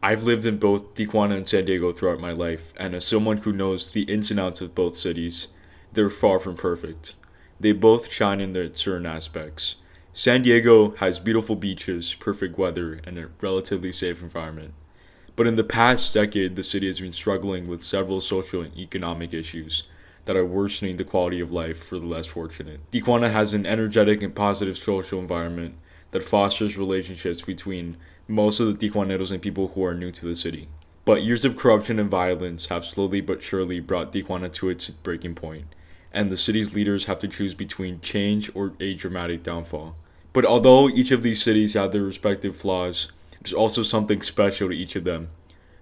I've lived in both Tijuana and San Diego throughout my life, and as someone who knows the ins and outs of both cities, they're far from perfect. They both shine in their certain aspects. San Diego has beautiful beaches, perfect weather, and a relatively safe environment. But in the past decade, the city has been struggling with several social and economic issues that are worsening the quality of life for the less fortunate. Tijuana has an energetic and positive social environment that fosters relationships between most of the Tijuaneros and people who are new to the city. But years of corruption and violence have slowly but surely brought Tijuana to its breaking point, and the city's leaders have to choose between change or a dramatic downfall. But although each of these cities have their respective flaws, there's also something special to each of them,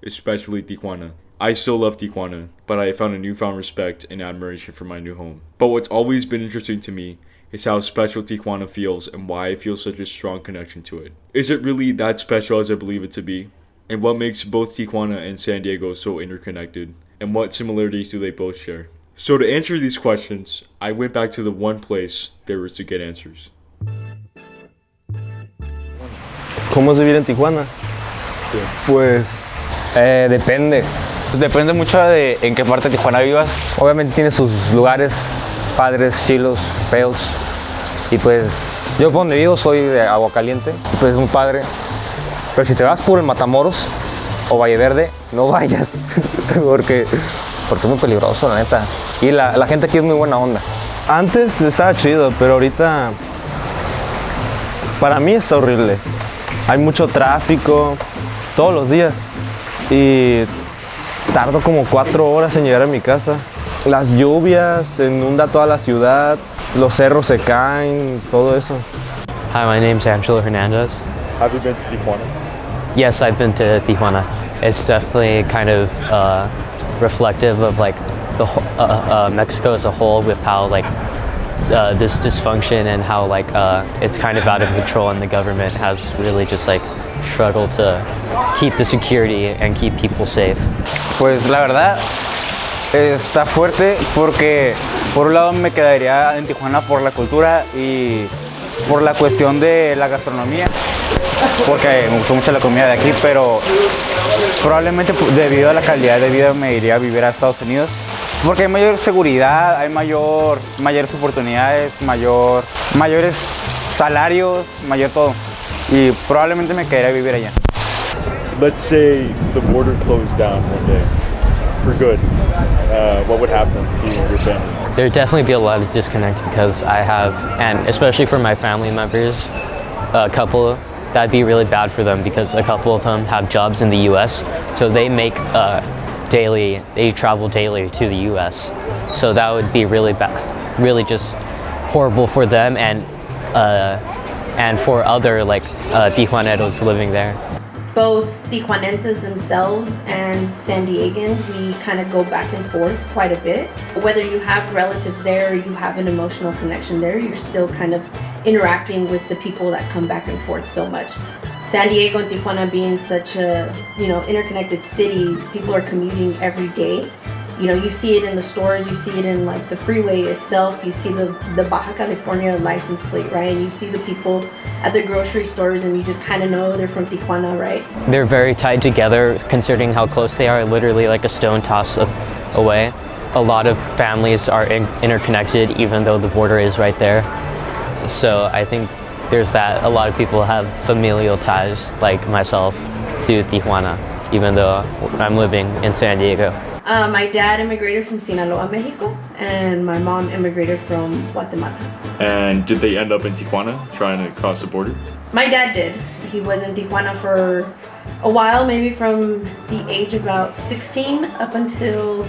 especially Tijuana. I still love Tijuana, but I have found a newfound respect and admiration for my new home. But what's always been interesting to me is how special Tijuana feels and why I feel such a strong connection to it. Is it really that special as I believe it to be? And what makes both Tijuana and San Diego so interconnected? And what similarities do they both share? So to answer these questions, I went back to the one place there is to get answers. ¿Cómo es vivir en Tijuana? Sí. Pues Depende. Depende mucho de en qué parte de Tijuana vivas. Obviamente tiene sus lugares padres, chilos, feos. Y pues yo por donde vivo soy de Aguacaliente, pues es muy padre. Pero si te vas por el Matamoros o Valle Verde, no vayas. porque es muy peligroso, la neta. Y la gente aquí es muy buena onda. antes estaba chido, pero ahorita para mí está horrible. Hay mucho tráfico todos los días y tardo como 4 horas en llegar a mi casa. Las lluvias, se inunda toda la ciudad, los cerros se caen, todo eso. Hi, my name's Angelo Hernandez. Have you been to Tijuana? Yes, I've been to Tijuana. It's definitely kind of reflective of like the Mexico as a whole, with how like this dysfunction and how like it's kind of out of control, and the government has really just like struggled to keep the security and keep people safe. Pues la verdad está fuerte porque por un lado me quedaría en Tijuana por la cultura y por la cuestión de la gastronomía, porque me gustó mucho la comida de aquí, pero probablemente debido a la calidad de vida me iría a vivir a Estados Unidos, porque hay mayor seguridad, hay mayores oportunidades, mayores salarios, mayor todo, y probablemente me quedaría a vivir allá. Let's say the border closed down one day for good. What would happen to you and your family? There'd definitely be a lot of disconnect because I have, and especially for my family members, a couple, that'd be really bad for them because a couple of them have jobs in the US, so they make they travel daily to the US. So that would be really bad, really just horrible for them and for other like Tijuaneros living there. Both Tijuanenses themselves and San Diegans, we kind of go back and forth quite a bit. Whether you have relatives there or you have an emotional connection there, you're still kind of interacting with the people that come back and forth so much. San Diego and Tijuana being such a, interconnected cities, people are commuting every day. You see it in the stores, you see it in like the freeway itself, you see the Baja California license plate, right? And you see the people at the grocery stores and you just kind of know they're from Tijuana, right? They're very tied together considering how close they are, literally like a stone toss away. A lot of families are interconnected even though the border is right there. So I think there's that. A lot of people have familial ties, like myself, to Tijuana, even though I'm living in San Diego. My dad immigrated from Sinaloa, Mexico, and my mom immigrated from Guatemala. And did they end up in Tijuana trying to cross the border? My dad did. He was in Tijuana for a while, maybe from the age about 16 up until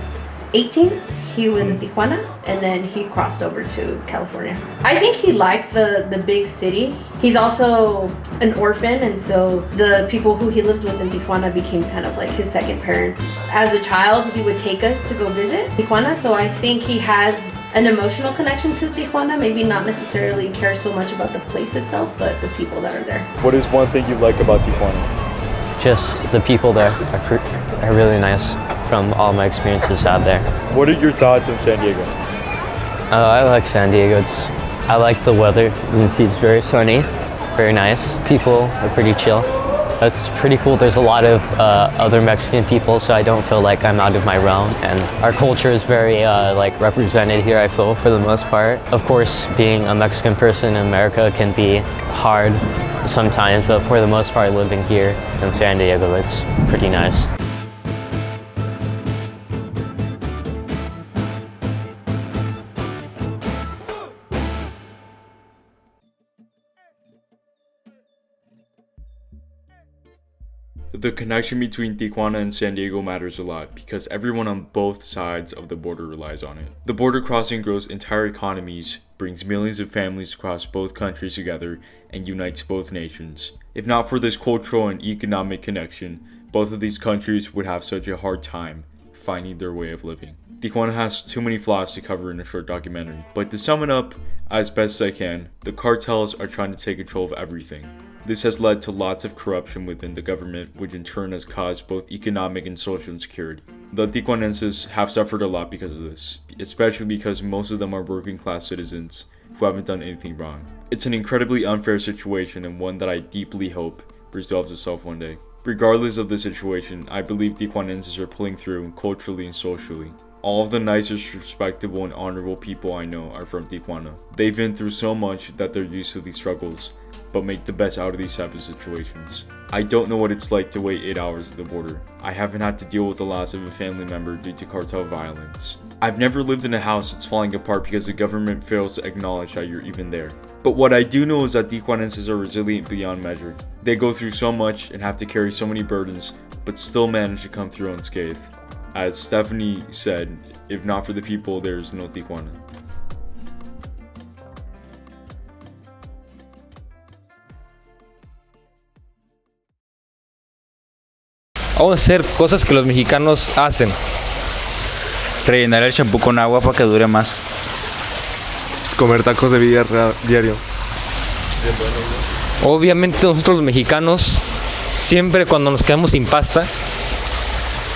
18. He was in Tijuana, and then he crossed over to California. I think he liked the big city. He's also an orphan, and so the people who he lived with in Tijuana became kind of like his second parents. As a child, he would take us to go visit Tijuana, so I think he has an emotional connection to Tijuana, maybe not necessarily care so much about the place itself, but the people that are there. What is one thing you like about Tijuana? Just the people there are really nice from all my experiences out there. What are your thoughts on San Diego? I like San Diego. I like the weather. You can see it's very sunny, very nice. People are pretty chill. It's pretty cool. There's a lot of other Mexican people, so I don't feel like I'm out of my realm. And our culture is very like represented here, I feel, for the most part. Of course, being a Mexican person in America can be hard sometimes, but for the most part, living here in San Diego, it's pretty nice. The connection between Tijuana and San Diego matters a lot because everyone on both sides of the border relies on it. The border crossing grows entire economies, brings millions of families across both countries together, and unites both nations. If not for this cultural and economic connection, both of these countries would have such a hard time finding their way of living. Tijuana has too many flaws to cover in a short documentary, but to sum it up as best as I can, the cartels are trying to take control of everything. This has led to lots of corruption within the government, which in turn has caused both economic and social insecurity. The Tijuanenses have suffered a lot because of this, especially because most of them are working class citizens who haven't done anything wrong. It's an incredibly unfair situation and one that I deeply hope resolves itself one day. Regardless of the situation, I believe Tijuanenses are pulling through culturally and socially. All of the nicest, respectable, and honorable people I know are from Tijuana. They've been through so much that they're used to these struggles, but make the best out of these type of situations. I don't know what it's like to wait 8 hours at the border. I haven't had to deal with the loss of a family member due to cartel violence. I've never lived in a house that's falling apart because the government fails to acknowledge that you're even there. But what I do know is that Tijuanenses are resilient beyond measure. They go through so much and have to carry so many burdens, but still manage to come through unscathed. As Stephanie said, if not for the people, there is no Tijuana. Vamos a hacer cosas que los mexicanos hacen. Rellenar el shampoo con agua para que dure más. Comer tacos de vida diario. Obviamente nosotros los mexicanos, siempre cuando nos quedamos sin pasta,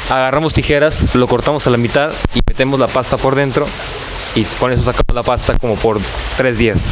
agarramos tijeras, lo cortamos a la mitad y metemos la pasta por dentro y con eso sacamos la pasta como por 3 días.